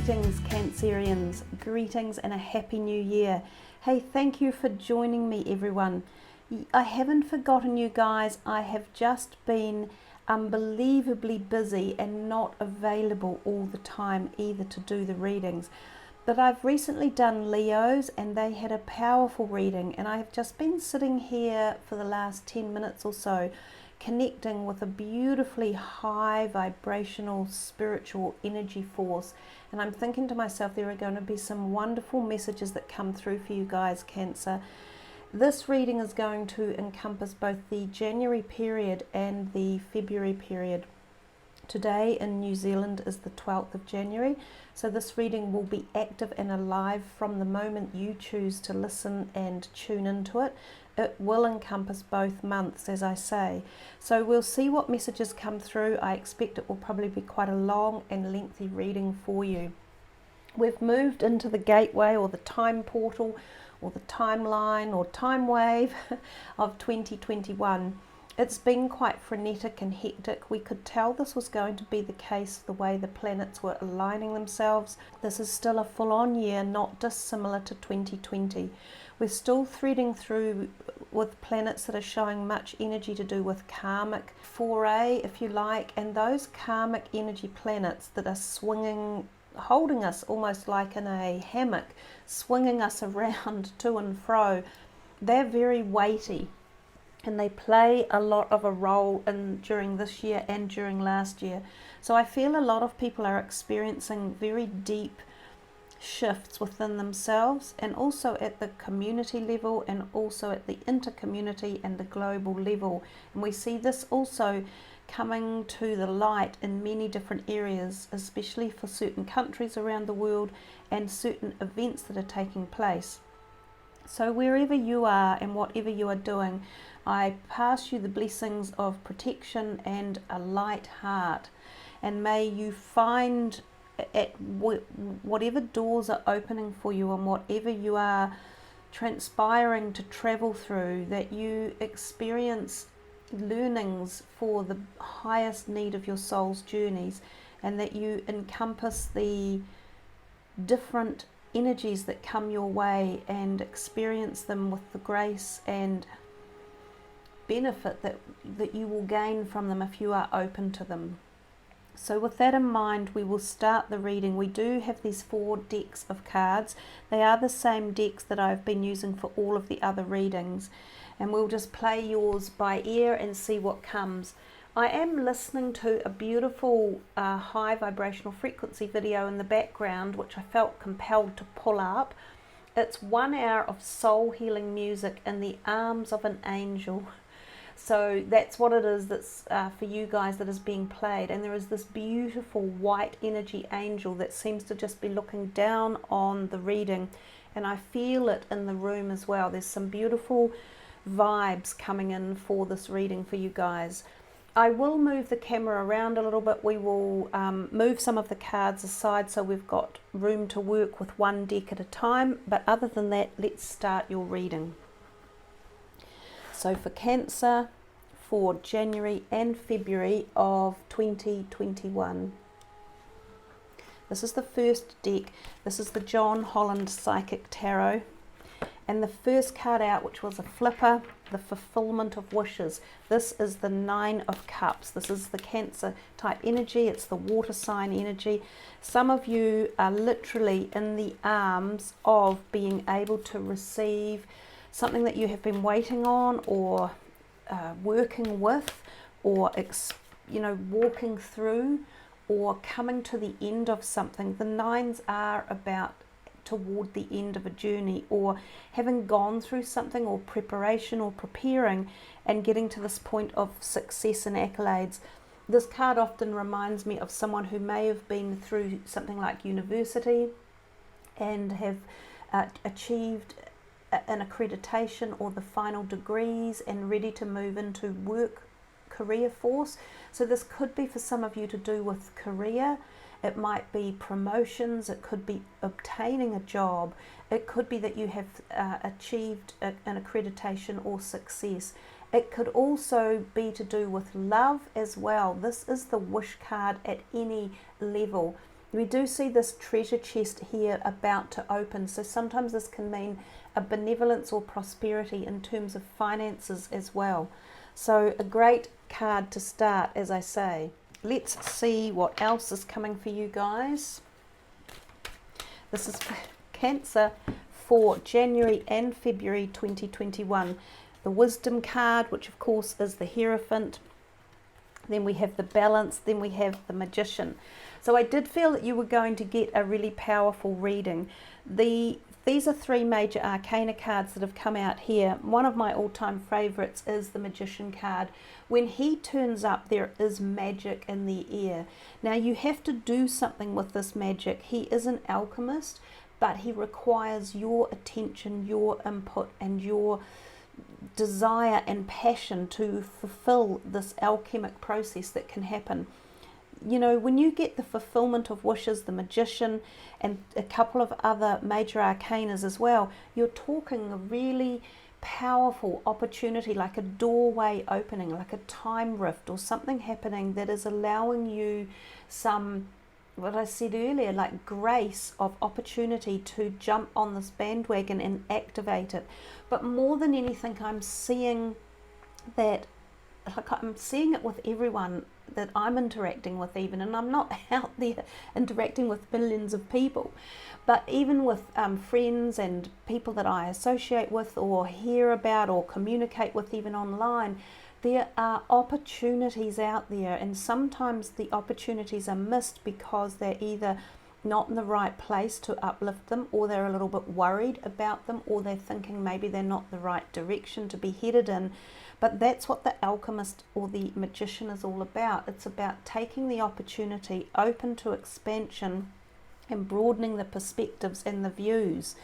Greetings Cancerians, greetings and a happy new year. Hey, thank you for joining me everyone. I haven't forgotten you guys. I have just been unbelievably busy and not available all the time either to do the readings. But I've recently done Leo's and they had a powerful reading, and I have just been sitting here for the last 10 minutes or so connecting with a beautifully high vibrational spiritual energy force, and I'm thinking to myself there are going to be some wonderful messages that come through for you guys, Cancer. This reading is going to encompass both the January period and the February period. Today in New Zealand is the 12th of January, so this reading will be active and alive from the moment you choose to listen and tune into it. It will encompass both months, as I say. So we'll see what messages come through. I expect it will probably be quite a long and lengthy reading for you. We've moved into the gateway or the time portal or the timeline or time wave of 2021. It's been quite frenetic and hectic. We could tell this was going to be the case the way the planets were aligning themselves. This is still a full-on year, not dissimilar to 2020. We're still threading through with planets that are showing much energy to do with karmic foray, if you like, and those karmic energy planets that are swinging, holding us almost like in a hammock, swinging us around to and fro. They're very weighty, and they play a lot of a role during this year and during last year. So I feel a lot of people are experiencing very deep shifts within themselves, and also at the community level, and also at the intercommunity and the global level. And we see this also coming to the light in many different areas, especially for certain countries around the world and certain events that are taking place. So wherever you are and whatever you are doing, I pass you the blessings of protection and a light heart, and may you find at whatever doors are opening for you and whatever you are transpiring to travel through, that you experience learnings for the highest need of your soul's journeys, and that you encompass the different energies that come your way and experience them with the grace and benefit that you will gain from them if you are open to them. So with that in mind, we will start the reading. We do have these 4 decks of cards. They are the same decks that I've been using for all of the other readings, and we'll just play yours by ear and see what comes. I am listening to a beautiful high vibrational frequency video in the background, which I felt compelled to pull up. It's 1 hour of soul healing music in the arms of an angel. So that's what it is that's for you guys that is being played. And there is this beautiful white energy angel that seems to just be looking down on the reading. And I feel it in the room as well. There's some beautiful vibes coming in for this reading for you guys. I will move the camera around a little bit. We will move some of the cards aside so we've got room to work with 1 deck at a time. But other than that, let's start your reading. So for Cancer, for January and February of 2021. This is the first deck. This is the John Holland Psychic Tarot. And the first card out, which was a flipper, the fulfillment of wishes. This is the 9 of Cups. This is the Cancer type energy. It's the water sign energy. Some of you are literally in the arms of being able to receive something that you have been waiting on, or working with, or walking through, or coming to the end of something. The 9s are about toward the end of a journey, or having gone through something, or preparation, or preparing, and getting to this point of success and accolades. This card often reminds me of someone who may have been through something like university and have achieved an accreditation or the final degrees and ready to move into work career force. So this could be for some of you to do with career. It might be promotions, it could be obtaining a job, it could be that you have achieved an accreditation or success. It could also be to do with love as well. This is the wish card at any level. We do see this treasure chest here about to open. So sometimes this can mean a benevolence or prosperity in terms of finances as well. So a great card to start, as I say. Let's see what else is coming for you guys. This is for Cancer for January and February 2021. The Wisdom card, which of course is the Hierophant. Then we have the Balance. Then we have the Magician. So I did feel that you were going to get a really powerful reading. These are three major arcana cards that have come out here. One of my all-time favorites is the Magician card. When he turns up, there is magic in the air. Now you have to do something with this magic. He is an alchemist, but he requires your attention, your input, and your desire and passion to fulfill this alchemic process that can happen. You know, when you get the fulfillment of wishes, the Magician, and a couple of other major arcanas as well, you're talking a really powerful opportunity, like a doorway opening, like a time rift or something happening that is allowing you some, what I said earlier, like grace of opportunity to jump on this bandwagon and activate it. But more than anything, I'm seeing that, like I'm seeing it with everyone that I'm interacting with even, and I'm not out there interacting with billions of people, but even with friends and people that I associate with or hear about or communicate with even online, there are opportunities out there, and sometimes the opportunities are missed because they're either not in the right place to uplift them, or they're a little bit worried about them, or they're thinking maybe they're not the right direction to be headed in. But that's what the alchemist or the magician is all about. It's about taking the opportunity, open to expansion, and broadening the perspectives and the views.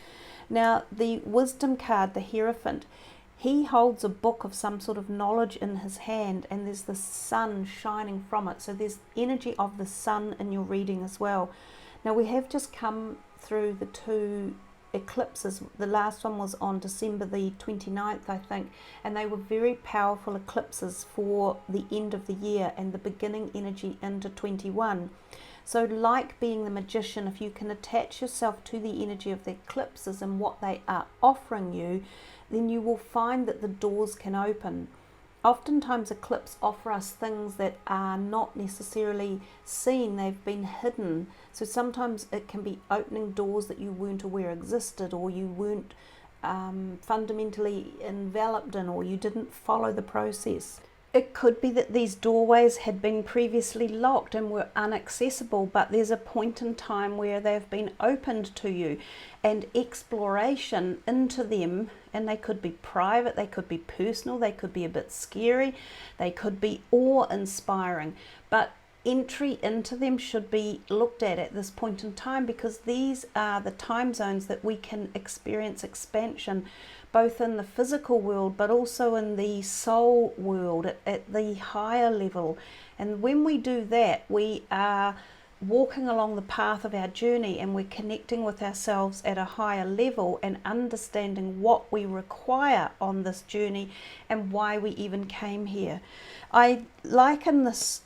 Now, the wisdom card, the Hierophant, he holds a book of some sort of knowledge in his hand, and there's the sun shining from it. So there's energy of the sun in your reading as well. Now, we have just come through the two eclipses. The last one was on December the 29th, I think, and they were very powerful eclipses for the end of the year and the beginning energy into 21. So like being the magician, if you can attach yourself to the energy of the eclipses and what they are offering you, then you will find that the doors can open. Oftentimes eclipses offer us things that are not necessarily seen, they've been hidden. So sometimes it can be opening doors that you weren't aware existed, or you weren't fundamentally enveloped in, or you didn't follow the process. It could be that these doorways had been previously locked and were inaccessible, but there's a point in time where they've been opened to you, and exploration into them, and they could be private, they could be personal, they could be a bit scary, they could be awe-inspiring, but entry into them should be looked at this point in time, because these are the time zones that we can experience expansion, both in the physical world but also in the soul world at the higher level. And when we do that, we are walking along the path of our journey, and we're connecting with ourselves at a higher level and understanding what we require on this journey and why we even came here. I liken this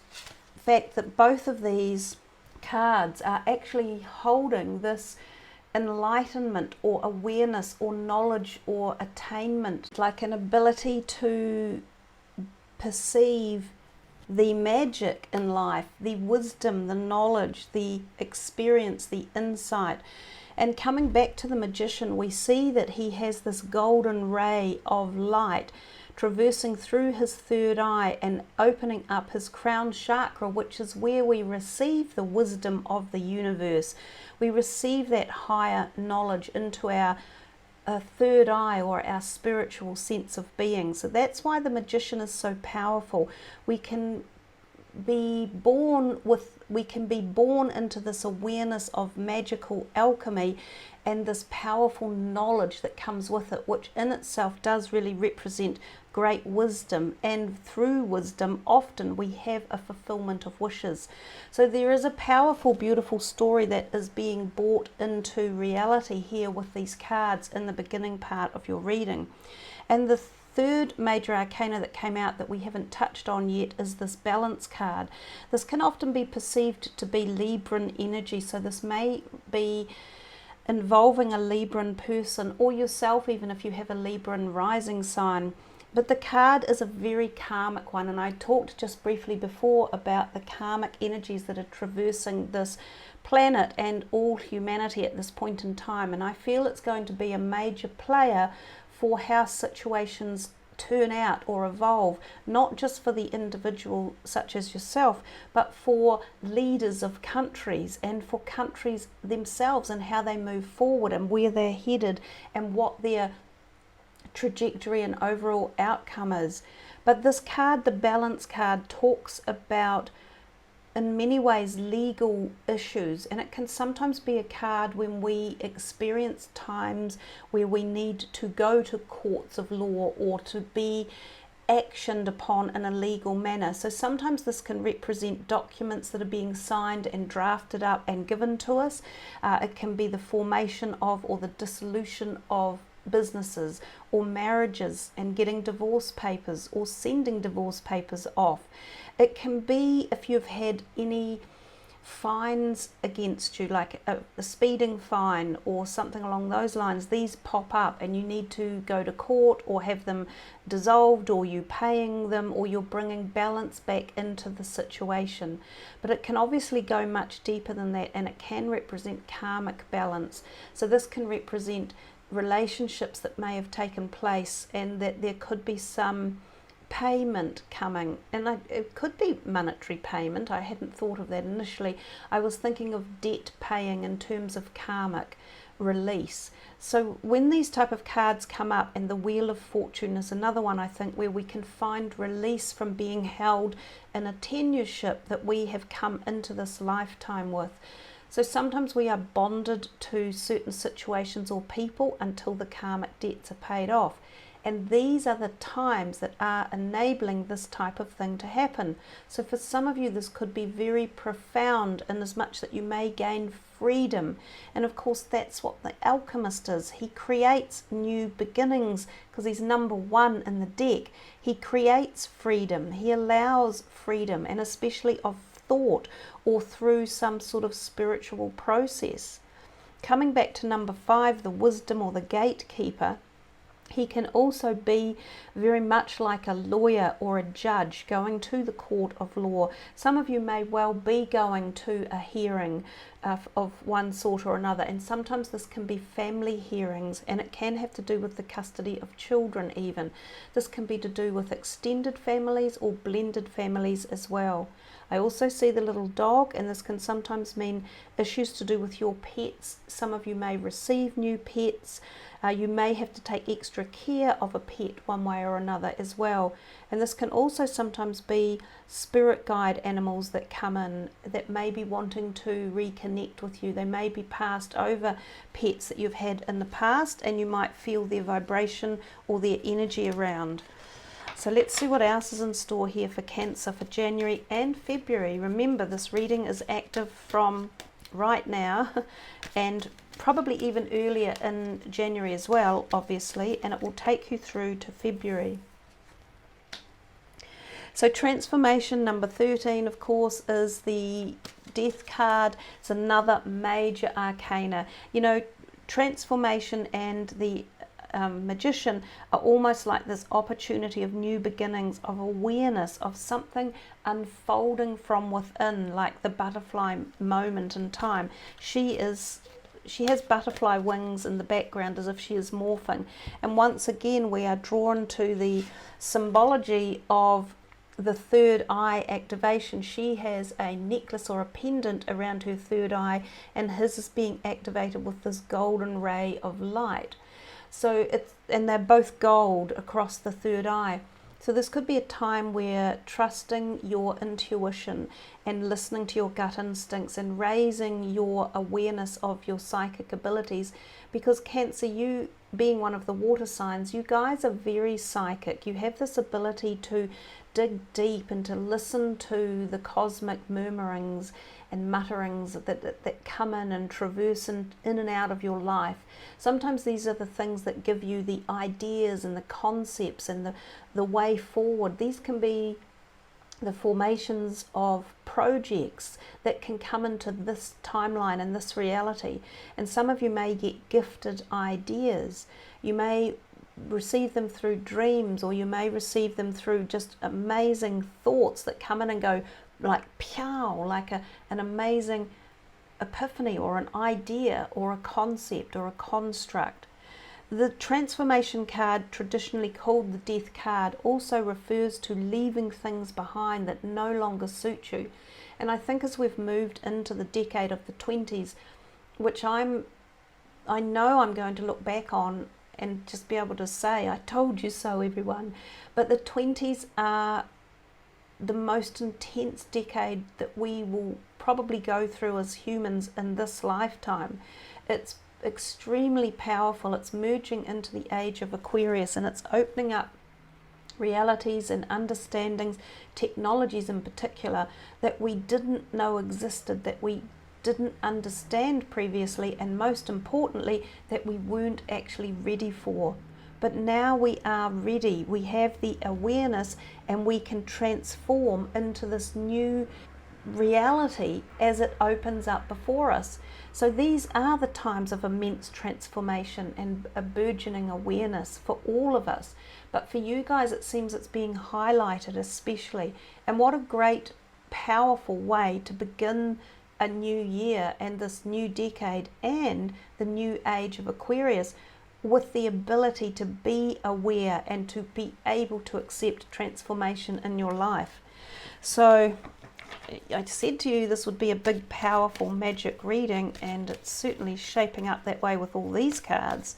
fact that both of these cards are actually holding this enlightenment or awareness or knowledge or attainment, like an ability to perceive the magic in life, the wisdom, the knowledge, the experience, the insight. And coming back to the magician, we see that he has this golden ray of light traversing through his third eye and opening up his crown chakra, which is where we receive the wisdom of the universe. We receive that higher knowledge into our third eye, or our spiritual sense of being. So that's why the magician is so powerful. We can be born into this awareness of magical alchemy and this powerful knowledge that comes with it, which in itself does really represent great wisdom, and through wisdom often we have a fulfillment of wishes. So there is a powerful, beautiful story that is being brought into reality here with these cards in the beginning part of your reading. And the third major arcana that came out that we haven't touched on yet is this balance card. This can often be perceived to be Libran energy, so this may be involving a Libran person or yourself, even if you have a Libran rising sign. But the card is a very karmic one, and I talked just briefly before about the karmic energies that are traversing this planet and all humanity at this point in time, and I feel it's going to be a major player for how situations turn out or evolve, not just for the individual such as yourself, but for leaders of countries and for countries themselves and how they move forward and where they're headed and what their trajectory and overall outcome is. But this card, the balance card, talks about in many ways legal issues, and it can sometimes be a card when we experience times where we need to go to courts of law or to be actioned upon in a legal manner. So sometimes this can represent documents that are being signed and drafted up and given to us. It can be the formation of or the dissolution of businesses or marriages and getting divorce papers or sending divorce papers off. It can be if you've had any fines against you, like a speeding fine or something along those lines. These pop up and you need to go to court or have them dissolved, or you paying them, or you're bringing balance back into the situation. But it can obviously go much deeper than that, and it can represent karmic balance. So this can represent relationships that may have taken place and that there could be some payment coming, and it could be monetary payment. I hadn't thought of that initially. I was thinking of debt paying in terms of karmic release. So when these type of cards come up, and the Wheel of Fortune is another one, I think, where we can find release from being held in a tenureship that we have come into this lifetime with. So sometimes we are bonded to certain situations or people until the karmic debts are paid off. And these are the times that are enabling this type of thing to happen. So for some of you, this could be very profound in as much that you may gain freedom. And of course, that's what the alchemist is. He creates new beginnings because he's number one in the deck. He creates freedom. He allows freedom, and especially of thought or through some sort of spiritual process. Coming back to number 5, the wisdom or the gatekeeper, he can also be very much like a lawyer or a judge going to the court of law. Some of you may well be going to a hearing of one sort or another, and sometimes this can be family hearings, and it can have to do with the custody of children even. This can be to do with extended families or blended families as well. I also see the little dog, and this can sometimes mean issues to do with your pets. Some of you may receive new pets. You may have to take extra care of a pet one way or another as well. And this can also sometimes be spirit guide animals that come in that may be wanting to reconnect with you. They may be passed over pets that you've had in the past, and you might feel their vibration or their energy around. So let's see what else is in store here for Cancer for January and February. Remember, this reading is active from right now and probably even earlier in January as well, obviously, and it will take you through to February. So transformation number 13, of course, is the Death card. It's another major arcana. You know, transformation and the Magician are almost like this opportunity of new beginnings, of awareness of something unfolding from within, like the butterfly moment in time. She has butterfly wings in the background as if she is morphing, and once again we are drawn to the symbology of the third eye activation. She has a necklace or a pendant around her third eye, and his is being activated with this golden ray of light. So and they're both gold across the third eye. So this could be a time where trusting your intuition and listening to your gut instincts and raising your awareness of your psychic abilities, because Cancer, you being one of the water signs, you guys are very psychic. You have this ability to dig deep and to listen to the cosmic murmurings and mutterings that come in and traverse in and out of your life. Sometimes these are the things that give you the ideas and the concepts and the way forward. These can be the formations of projects that can come into this timeline and this reality. And some of you may get gifted ideas. You may receive them through dreams, or you may receive them through just amazing thoughts that come in and go like pow, like an amazing epiphany or an idea or a concept or a construct. The transformation card, traditionally called the death card, also refers to leaving things behind that no longer suit you. And I think as we've moved into the decade of the 20s, which I know I'm going to look back on and just be able to say, I told you so, everyone. But the 20s are the most intense decade that we will probably go through as humans in this lifetime. It's extremely powerful. It's merging into the age of Aquarius, and it's opening up realities and understandings, technologies in particular, that we didn't know existed, that we didn't understand previously, and most importantly, that we weren't actually ready for. But now we are ready. We have the awareness, and we can transform into this new reality as it opens up before us. So these are the times of immense transformation and a burgeoning awareness for all of us. But for you guys, it seems it's being highlighted especially. And what a great, powerful way to begin a new year and this new decade and the new age of Aquarius, with the ability to be aware and to be able to accept transformation in your life. So I said to you this would be a big, powerful magic reading, and it's certainly shaping up that way with all these cards.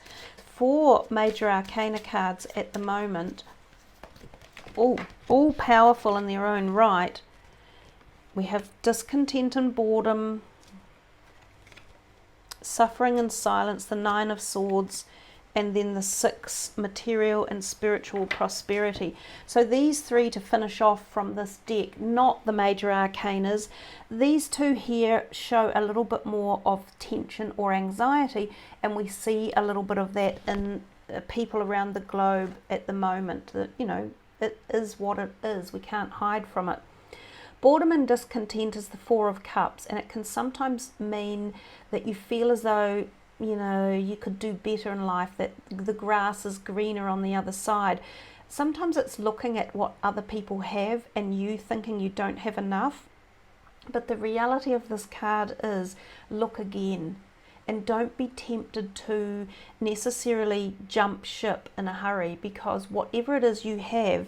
4 major arcana cards at the moment, all powerful in their own right. We have discontent and boredom, suffering and silence, the 9 of swords, and then the 6, material and spiritual prosperity. So these 3 to finish off from this deck, not the major arcanas. These 2 here show a little bit more of tension or anxiety, and we see a little bit of that in people around the globe at the moment. That, you know, it is what it is. We can't hide from it. Boredom and discontent is the 4 of cups, and it can sometimes mean that you feel as though, you know, you could do better in life, that the grass is greener on the other side. Sometimes it's looking at what other people have and you thinking you don't have enough. But the reality of this card is, look again, and don't be tempted to necessarily jump ship in a hurry, because whatever it is you have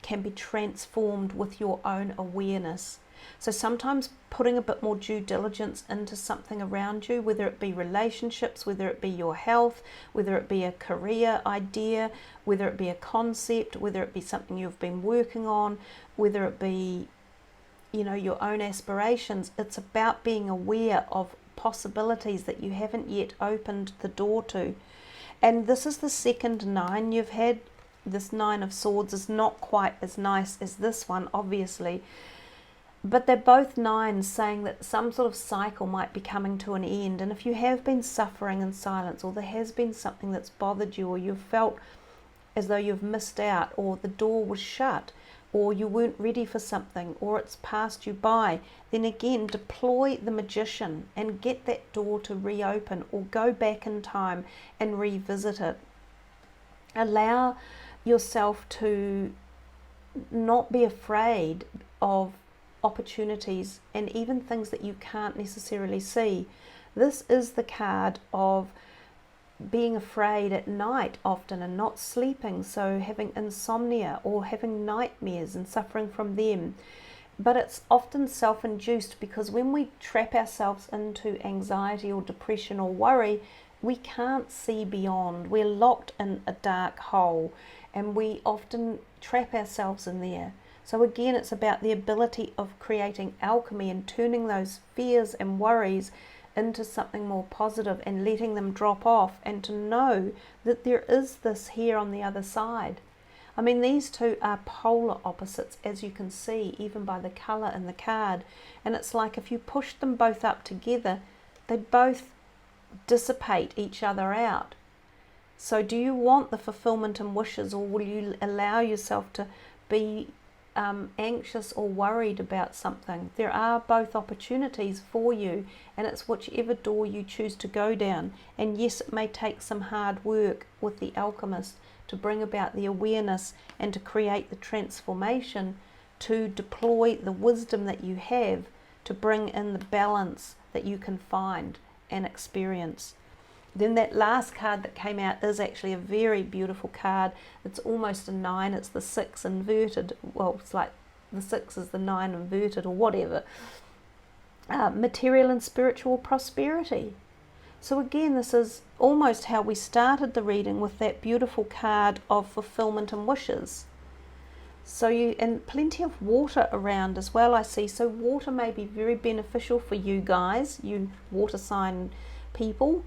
can be transformed with your own awareness. So sometimes putting a bit more due diligence into something around you, whether it be relationships, whether it be your health, whether it be a career idea, whether it be a concept, whether it be something you've been working on, whether it be, you know, your own aspirations. It's about being aware of possibilities that you haven't yet opened the door to. And this is the second 9 you've had. This 9 of swords is not quite as nice as this one, obviously. But they're both 9s, saying that some sort of cycle might be coming to an end. And if you have been suffering in silence, or there has been something that's bothered you, or you've felt as though you've missed out, or the door was shut, or you weren't ready for something, or it's passed you by, then again, deploy the magician and get that door to reopen, or go back in time and revisit it. Allow yourself to not be afraid of opportunities and even things that you can't necessarily see. This is the card of being afraid at night often and not sleeping, so having insomnia or having nightmares and suffering from them. But it's often self-induced, because when we trap ourselves into anxiety or depression or worry, we can't see beyond. We're locked in a dark hole, and we often trap ourselves in there. So again, it's about the ability of creating alchemy and turning those fears and worries into something more positive and letting them drop off, and to know that there is this here on the other side. I mean, these two are polar opposites, as you can see, even by the colour in the card. And it's like if you push them both up together, they both dissipate each other out. So do you want the fulfillment and wishes, or will you allow yourself to be anxious or worried about something? There are both opportunities for you, and it's whichever door you choose to go down. And yes, it may take some hard work with the alchemist to bring about the awareness and to create the transformation, to deploy the wisdom that you have to bring in the balance that you can find and experience. Then that last card that came out is actually a very beautiful card. It's almost a 9. It's the 6 inverted. Well, it's like the 6 is the 9 inverted or whatever. Material and spiritual prosperity. So again, this is almost how we started the reading, with that beautiful card of fulfillment and wishes. So and plenty of water around as well, I see. So water may be very beneficial for you guys, you water sign people.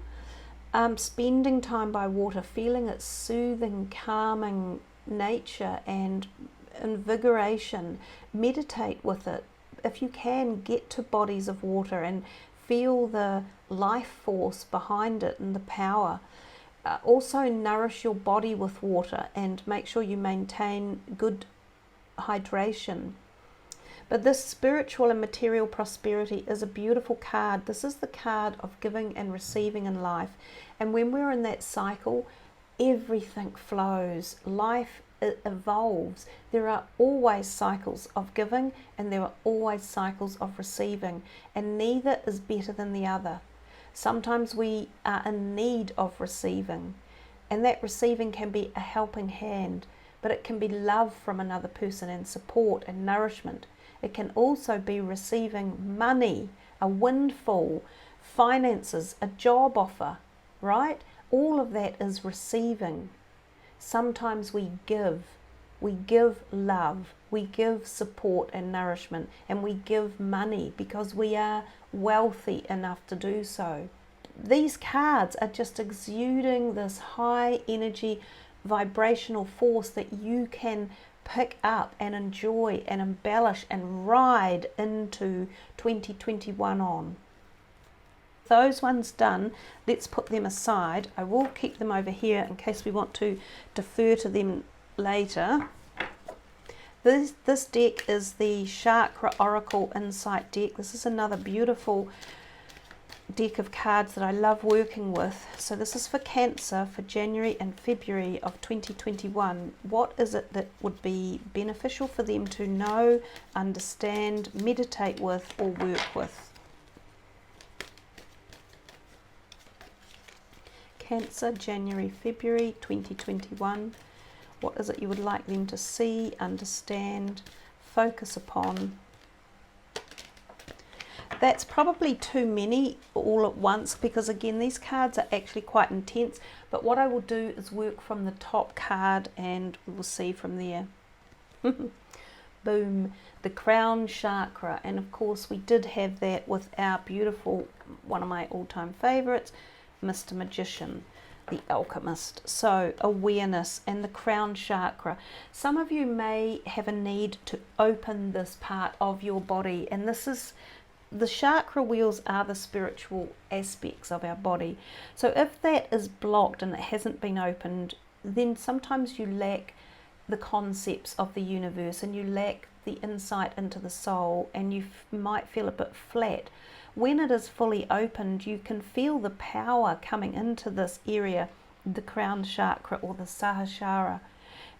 Spending time by water, feeling its soothing, calming nature and invigoration. Meditate with it. If you can, get to bodies of water and feel the life force behind it and the power. Also nourish your body with water and make sure you maintain good hydration. But this spiritual and material prosperity is a beautiful card. This is the card of giving and receiving in life. And when we're in that cycle, everything flows. Life evolves. There are always cycles of giving and there are always cycles of receiving. And neither is better than the other. Sometimes we are in need of receiving. And that receiving can be a helping hand. But it can be love from another person and support and nourishment. It can also be receiving money, a windfall, finances, a job offer, right? All of that is receiving. Sometimes we give love, we give support and nourishment, and we give money because we are wealthy enough to do so. These cards are just exuding this high energy, vibrational force that you can pick up and enjoy and embellish and ride into 2021 on. Those ones done, let's put them aside. I will keep them over here in case we want to defer to them later. This deck is the Chakra Oracle Insight deck. This is another beautiful deck of cards that I love working with. So this is for Cancer for January and February of 2021. What is it that would be beneficial for them to know, understand, meditate with, or work with? Cancer, January, February 2021. What is it you would like them to see, understand, focus upon? That's probably too many all at once, because again these cards are actually quite intense, but what I will do is work from the top card and we'll see from there. Boom, the crown chakra. And of course we did have that with our beautiful, one of my all-time favorites, Mr. Magician, the alchemist. So awareness and the crown chakra. Some of you may have a need to open this part of your body, and this is, the chakra wheels are the spiritual aspects of our body. So if that is blocked and it hasn't been opened, then sometimes you lack the concepts of the universe and you lack the insight into the soul, and you might feel a bit flat. When it is fully opened, you can feel the power coming into this area, the crown chakra or the Sahasrara,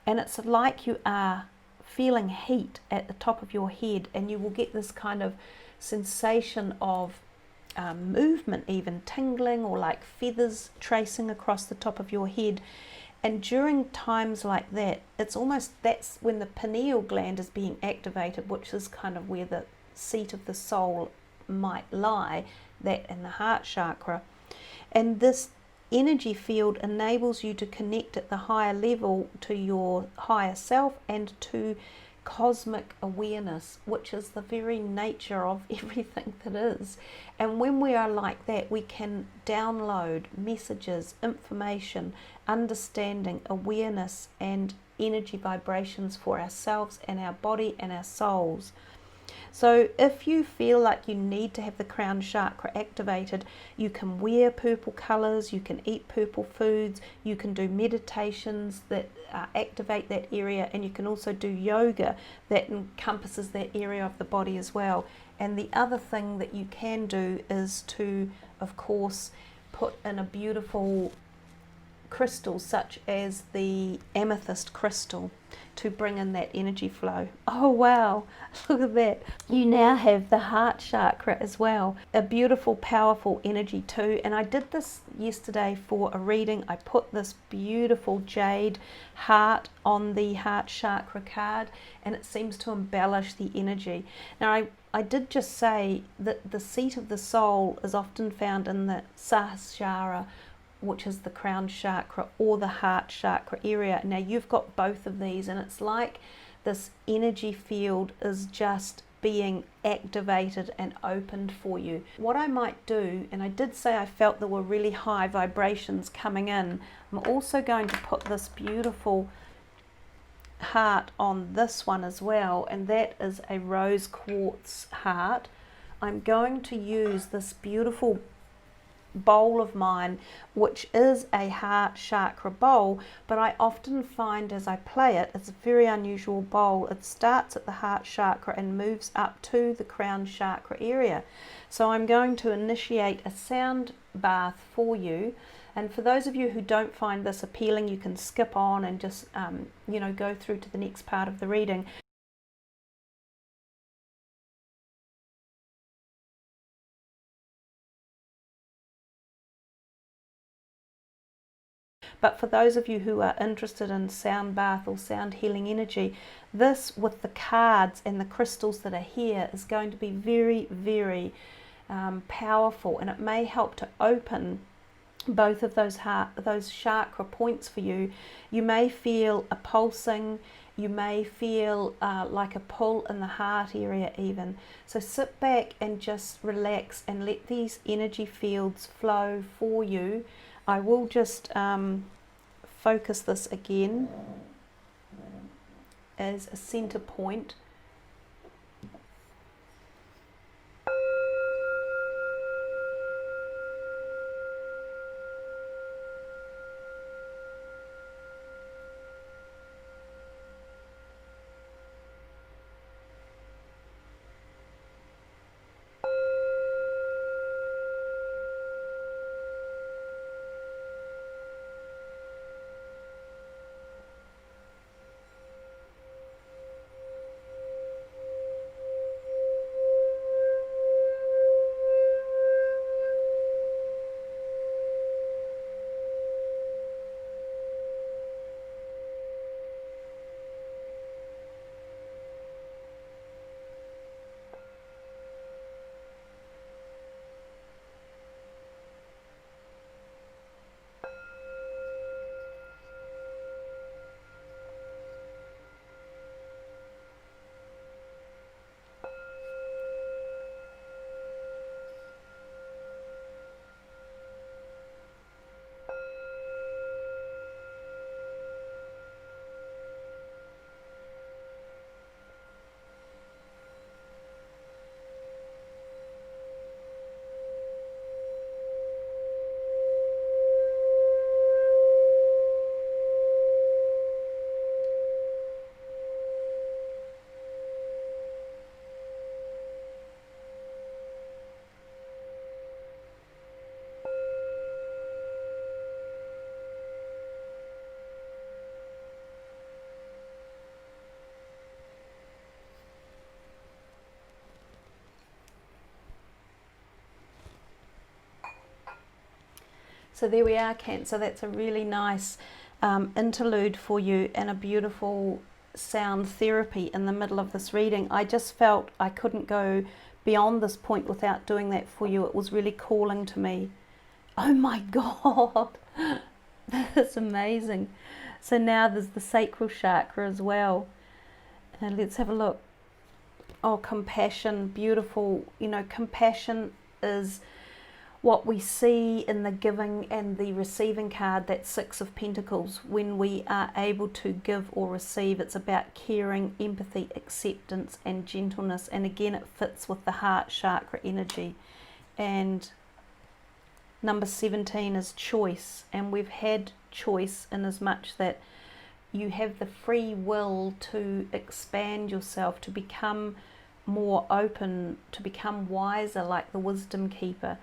and it's like you are feeling heat at the top of your head, and you will get this kind of sensation of movement, even tingling, or like feathers tracing across the top of your head. And during times like that, it's almost, that's when the pineal gland is being activated, which is kind of where the seat of the soul might lie, that in the heart chakra. And this energy field enables you to connect at the higher level to your higher self and to cosmic awareness, which is the very nature of everything that is. And when we are like that, we can download messages, information, understanding, awareness, and energy vibrations for ourselves and our body and our souls. So if you feel like you need to have the crown chakra activated, you can wear purple colors, you can eat purple foods, you can do meditations that activate that area, and you can also do yoga that encompasses that area of the body as well. And the other thing that you can do is to, of course, put in a beautiful crystal such as the amethyst crystal to bring in that energy flow. Oh wow, look at that. You now have the heart chakra as well, a beautiful powerful energy too. And I did this yesterday for a reading. I put this beautiful jade heart on the heart chakra card, and it seems to embellish the energy. Now I did just say that the seat of the soul is often found in the Sahasrara, which is the crown chakra or the heart chakra area. Now you've got both of these, and it's like this energy field is just being activated and opened for you. What I might do, and I did say I felt there were really high vibrations coming in, I'm also going to put this beautiful heart on this one as well, and that is a rose quartz heart. I'm going to use this beautiful bowl of mine, which is a heart chakra bowl, but I often find as I play it, it's a very unusual bowl. It starts at the heart chakra and moves up to the crown chakra area. So I'm going to initiate a sound bath for you, and for those of you who don't find this appealing, you can skip on and just go through to the next part of the reading. But for those of you who are interested in sound bath or sound healing energy, this with the cards and the crystals that are here is going to be very, very powerful, and it may help to open both of those chakra points for you. You may feel a pulsing, you may feel like a pull in the heart area even. So sit back and just relax and let these energy fields flow for you. I will just focus this again as a center point. So there we are, Cancer. That's a really nice interlude for you and a beautiful sound therapy in the middle of this reading. I just felt I couldn't go beyond this point without doing that for you. It was really calling to me. Oh my God, that's amazing. So now there's the sacral chakra as well. And let's have a look. Oh, compassion, beautiful. You know, compassion is what we see in the giving and the receiving card, that Six of Pentacles. When we are able to give or receive, it's about caring, empathy, acceptance and gentleness. And again, it fits with the heart chakra energy. And number 17 is choice. And we've had choice in as much that you have the free will to expand yourself, to become more open, to become wiser like the wisdom keeper.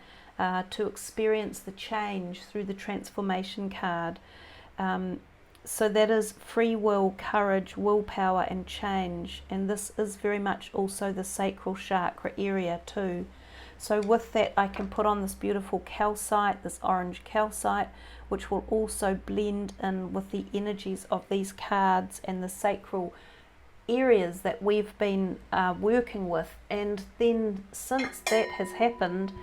To experience the change through the transformation card. So that is free will, courage, willpower and change. And this is very much also the sacral chakra area too. So with that, I can put on this beautiful calcite, this orange calcite, which will also blend in with the energies of these cards and the sacral areas that we've been working with. And then since that has happened,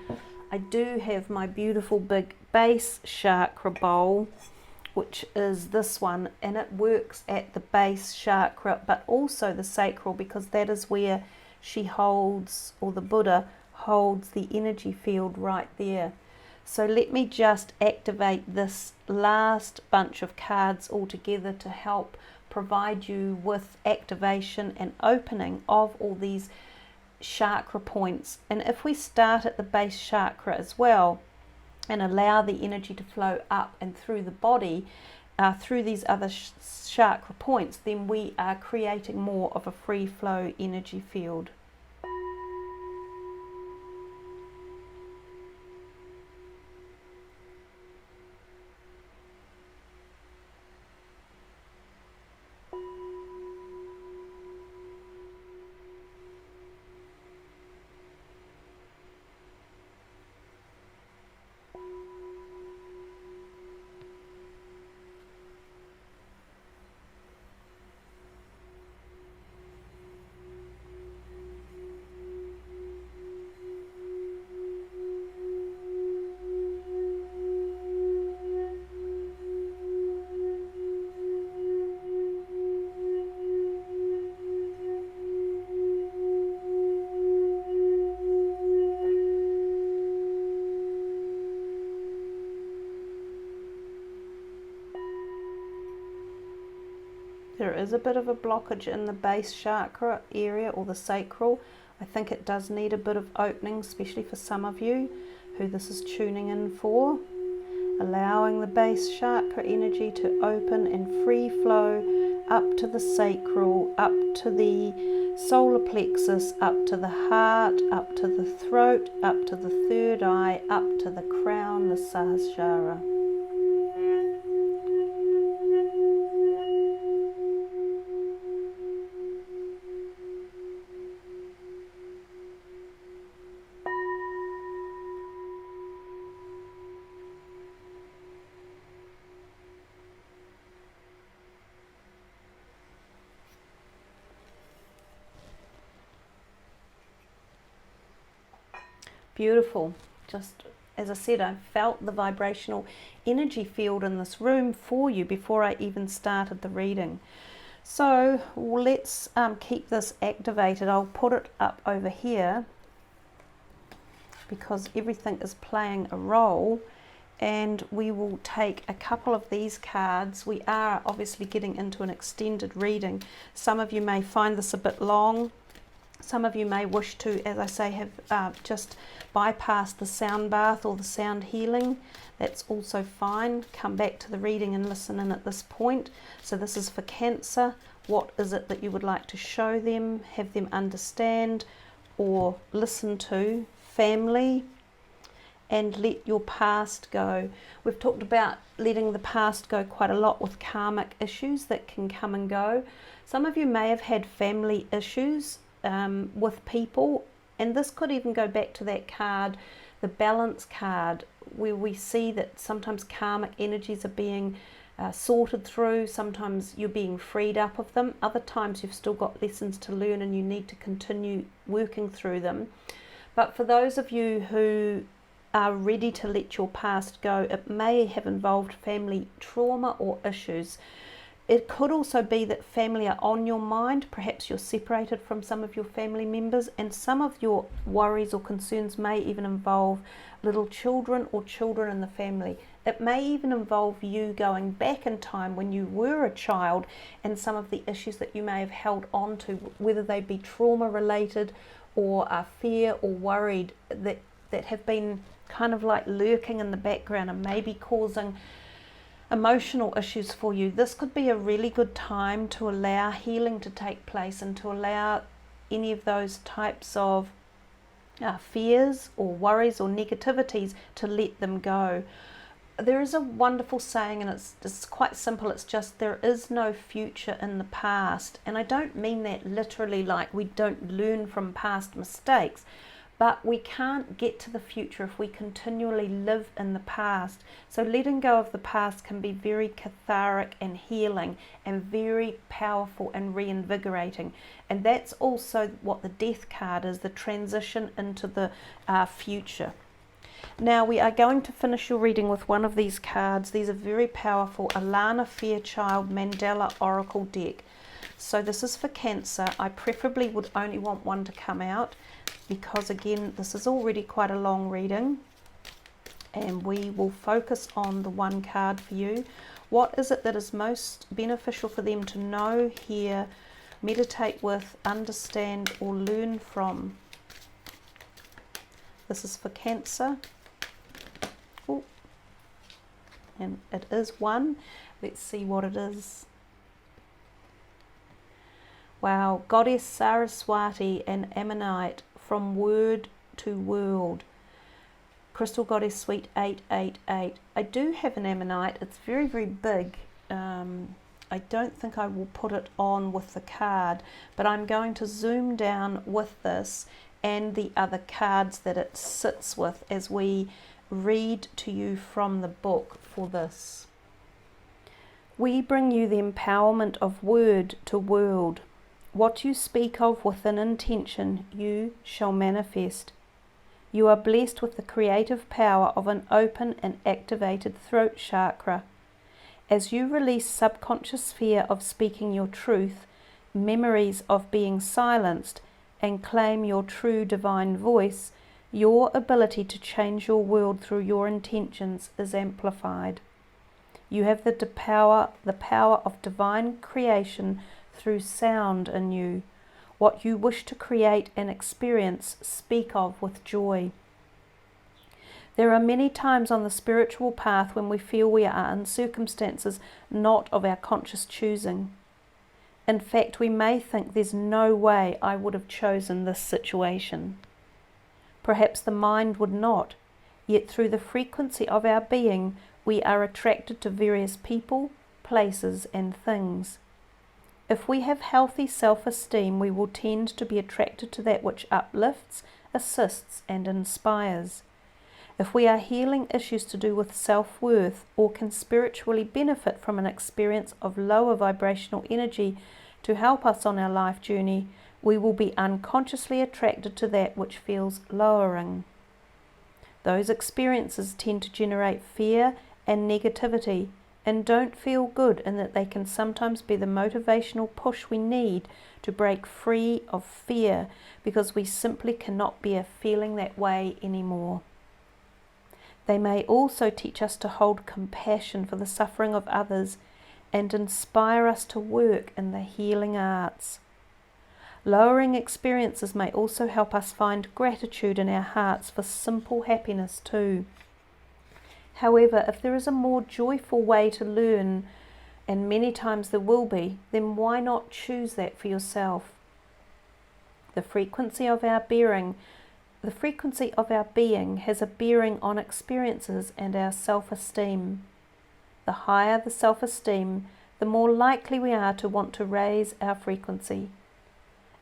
I do have my beautiful big base chakra bowl, which is this one, and it works at the base chakra but also the sacral, because that is where she holds, or the Buddha holds, the energy field right there. So let me just activate this last bunch of cards all together to help provide you with activation and opening of all these chakra points. And if we start at the base chakra as well and allow the energy to flow up and through the body through these other chakra points, then we are creating more of a free flow energy field. There is a bit of a blockage in the base chakra area, or the sacral. I think it does need a bit of opening, especially for some of you who this is tuning in for. Allowing the base chakra energy to open and free flow up to the sacral, up to the solar plexus, up to the heart, up to the throat, up to the third eye, up to the crown, the Sahasrara. Beautiful. Just as I said, I felt the vibrational energy field in this room for you before I even started the reading. So let's keep this activated. I'll put it up over here because everything is playing a role, and we will take a couple of these cards. We are obviously getting into an extended reading. Some of you may find this a bit long. Some of you may wish to, as I say, have just bypassed the sound bath or the sound healing. That's also fine. Come back to the reading and listen in at this point. So this is for Cancer. What is it that you would like to show them, have them understand, or listen to? Family, and let your past go. We've talked about letting the past go quite a lot with karmic issues that can come and go. Some of you may have had family issues with people, and this could even go back to that card, the balance card, where we see that sometimes karmic energies are being sorted through. Sometimes you're being freed up of them. Other times you've still got lessons to learn and you need to continue working through them. But for those of you who are ready to let your past go, it may have involved family trauma or issues. It could also be that family are on your mind. Perhaps you're separated from some of your family members, and some of your worries or concerns may even involve little children or children in the family. It may even involve you going back in time when you were a child and some of the issues that you may have held on to, whether they be trauma related or fear or worried, that have been kind of like lurking in the background and maybe causing emotional issues for you. This could be a really good time to allow healing to take place and to allow any of those types of fears or worries or negativities to let them go. There is a wonderful saying, and it's quite simple. It's just, there is no future in the past. And I don't mean that literally like we don't learn from past mistakes, but we can't get to the future if we continually live in the past. So letting go of the past can be very cathartic and healing and very powerful and reinvigorating. And that's also what the Death card is, the transition into the future. Now we are going to finish your reading with one of these cards. These are very powerful, Alana Fairchild Mandela Oracle deck. So this is for Cancer. I preferably would only want one to come out, because again, this is already quite a long reading, and we will focus on the one card for you. What is it that is most beneficial for them to know, hear, meditate with, understand, or learn from? This is for Cancer. Ooh. And it is one. Let's see what it is. Wow, Goddess Saraswati and Ammonite, from word to world. Crystal Goddess Suite 888. I do have an Ammonite. It's very, very big. I don't think I will put it on with the card, but I'm going to zoom down with this and the other cards that it sits with as we read to you from the book for this. We bring you the empowerment of word to world. What you speak of with an intention, you shall manifest. You are blessed with the creative power of an open and activated throat chakra. As you release subconscious fear of speaking your truth, memories of being silenced, and claim your true divine voice, your ability to change your world through your intentions is amplified. You have the power of divine creation through sound in you. What you wish to create and experience, speak of with joy. There are many times on the spiritual path when we feel we are in circumstances not of our conscious choosing. In fact, we may think there's no way I would have chosen this situation. Perhaps the mind would not, yet through the frequency of our being, we are attracted to various people, places, and things. If we have healthy self-esteem, we will tend to be attracted to that which uplifts, assists, and inspires. If we are healing issues to do with self-worth or can spiritually benefit from an experience of lower vibrational energy to help us on our life journey, we will be unconsciously attracted to that which feels lowering. Those experiences tend to generate fear and negativity, and don't feel good, in that they can sometimes be the motivational push we need to break free of fear, because we simply cannot bear feeling that way anymore. They may also teach us to hold compassion for the suffering of others and inspire us to work in the healing arts. Lowering experiences may also help us find gratitude in our hearts for simple happiness too. However, if there is a more joyful way to learn, and many times there will be, then why not choose that for yourself? The frequency of our being has a bearing on experiences and our self-esteem. The higher the self-esteem, the more likely we are to want to raise our frequency.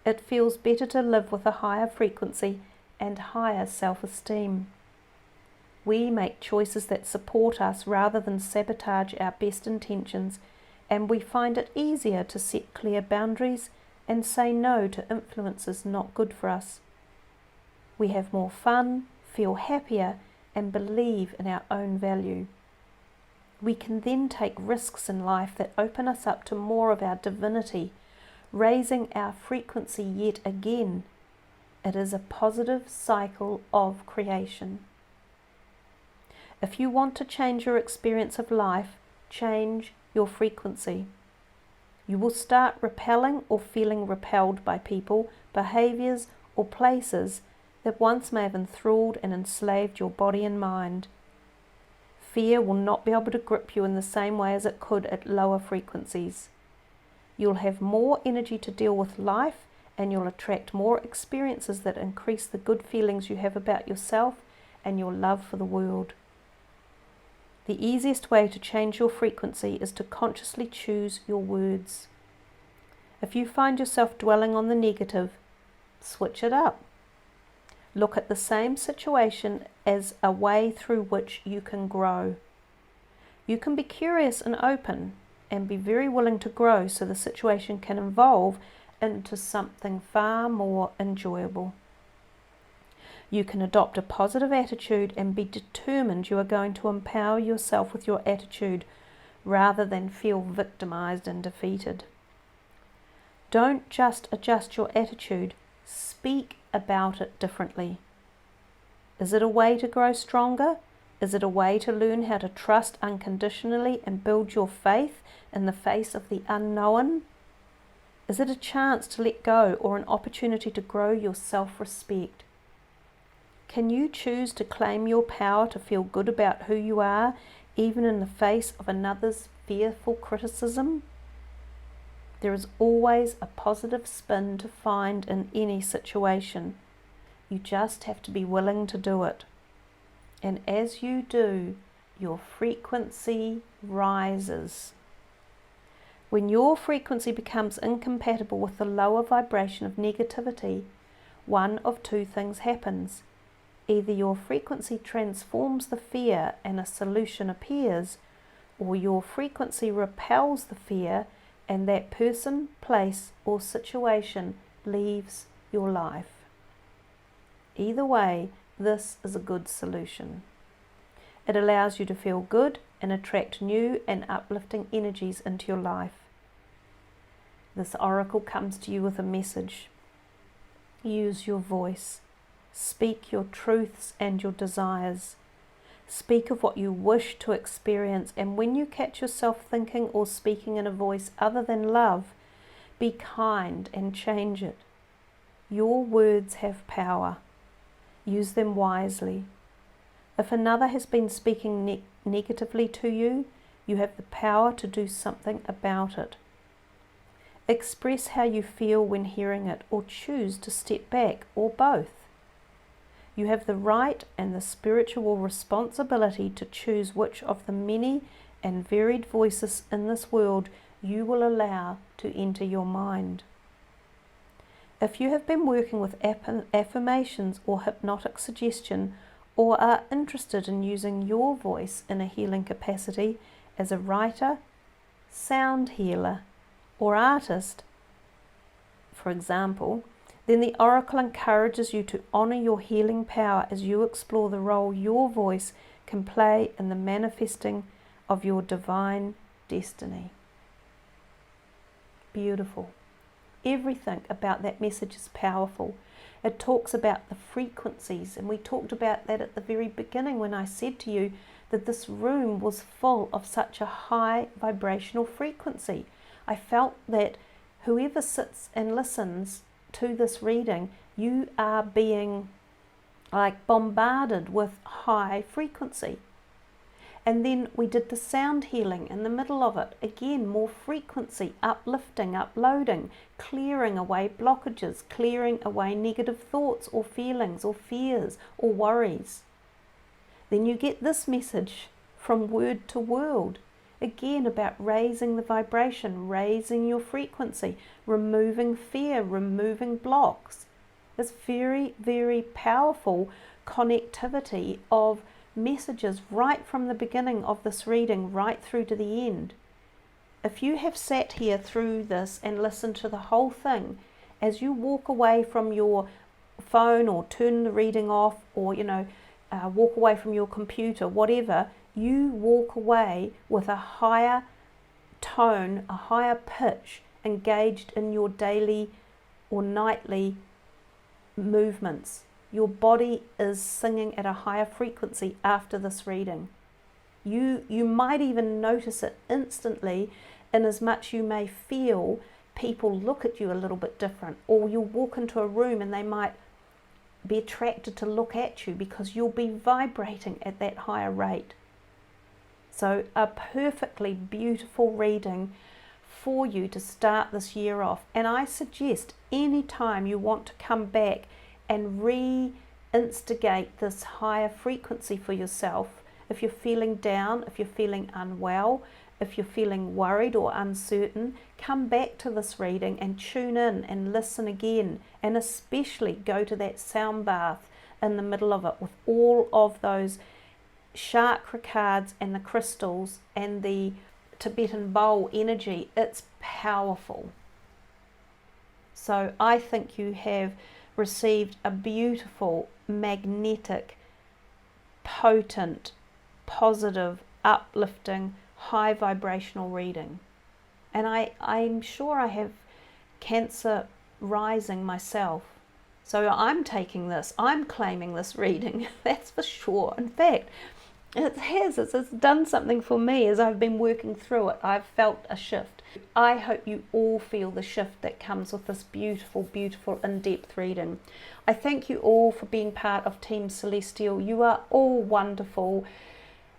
It feels better to live with a higher frequency and higher self-esteem. We make choices that support us rather than sabotage our best intentions, and we find it easier to set clear boundaries and say no to influences not good for us. We have more fun, feel happier, and believe in our own value. We can then take risks in life that open us up to more of our divinity, raising our frequency yet again. It is a positive cycle of creation. If you want to change your experience of life, change your frequency. You will start repelling or feeling repelled by people, behaviours, or places that once may have enthralled and enslaved your body and mind. Fear will not be able to grip you in the same way as it could at lower frequencies. You'll have more energy to deal with life, and you'll attract more experiences that increase the good feelings you have about yourself and your love for the world. The easiest way to change your frequency is to consciously choose your words. If you find yourself dwelling on the negative, switch it up. Look at the same situation as a way through which you can grow. You can be curious and open and be very willing to grow so the situation can evolve into something far more enjoyable. You can adopt a positive attitude and be determined you are going to empower yourself with your attitude rather than feel victimized and defeated. Don't just adjust your attitude, speak about it differently. Is it a way to grow stronger? Is it a way to learn how to trust unconditionally and build your faith in the face of the unknown? Is it a chance to let go or an opportunity to grow your self-respect? Can you choose to claim your power to feel good about who you are, even in the face of another's fearful criticism? There is always a positive spin to find in any situation. You just have to be willing to do it. And as you do, your frequency rises. When your frequency becomes incompatible with the lower vibration of negativity, one of two things happens. Either your frequency transforms the fear and a solution appears, or your frequency repels the fear and that person, place, or situation leaves your life. Either way, this is a good solution. It allows you to feel good and attract new and uplifting energies into your life. This oracle comes to you with a message. Use your voice. Speak your truths and your desires. Speak of what you wish to experience, and when you catch yourself thinking or speaking in a voice other than love, be kind and change it. Your words have power. Use them wisely. If another has been speaking negatively to you, you have the power to do something about it. Express how you feel when hearing it, or choose to step back, or both. You have the right and the spiritual responsibility to choose which of the many and varied voices in this world you will allow to enter your mind. If you have been working with affirmations or hypnotic suggestion, or are interested in using your voice in a healing capacity as a writer, sound healer, or artist, for example, then the oracle encourages you to honour your healing power as you explore the role your voice can play in the manifesting of your divine destiny. Beautiful. Everything about that message is powerful. It talks about the frequencies, and we talked about that at the very beginning when I said to you that this room was full of such a high vibrational frequency. I felt that whoever sits and listens to this reading, you are being like bombarded with high frequency. And then we did the sound healing in the middle of it. Again, more frequency, uplifting, uploading, clearing away blockages, clearing away negative thoughts or feelings or fears or worries. Then you get this message from word to world. Again, about raising the vibration, raising your frequency, removing fear, removing blocks. It's very, very powerful connectivity of messages right from the beginning of this reading right through to the end. If you have sat here through this and listened to the whole thing, as you walk away from your phone or turn the reading off, or walk away from your computer, whatever, you walk away with a higher tone, a higher pitch engaged in your daily or nightly movements. Your body is singing at a higher frequency after this reading. You might even notice it instantly, in as much you may feel people look at you a little bit different, or you'll walk into a room and they might be attracted to look at you because you'll be vibrating at that higher rate. So a perfectly beautiful reading for you to start this year off. And I suggest anytime you want to come back and reinstigate this higher frequency for yourself, if you're feeling down, if you're feeling unwell, if you're feeling worried or uncertain, come back to this reading and tune in and listen again, and especially go to that sound bath in the middle of it with all of those chakra cards and the crystals and the Tibetan bowl energy. It's powerful. So I think you have received a beautiful, magnetic, potent, positive, uplifting, high vibrational reading. And I'm sure I have Cancer rising myself, so I'm taking this, I'm claiming this reading, that's for sure. In fact, it's done something for me as I've been working through it. I've felt a shift. I hope you all feel the shift that comes with this beautiful, beautiful in-depth reading. I thank you all for being part of Team Celestial. You are all wonderful.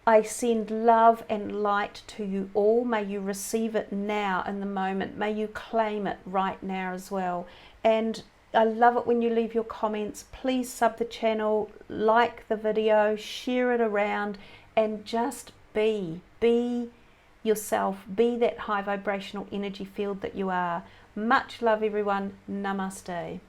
I send love and light to you all. May you receive it now in the moment. May you claim it right now as well. And I love it when you leave your comments. Please sub the channel, like the video, share it around, and just be yourself. Be that high vibrational energy field that you are. Much love, everyone. Namaste.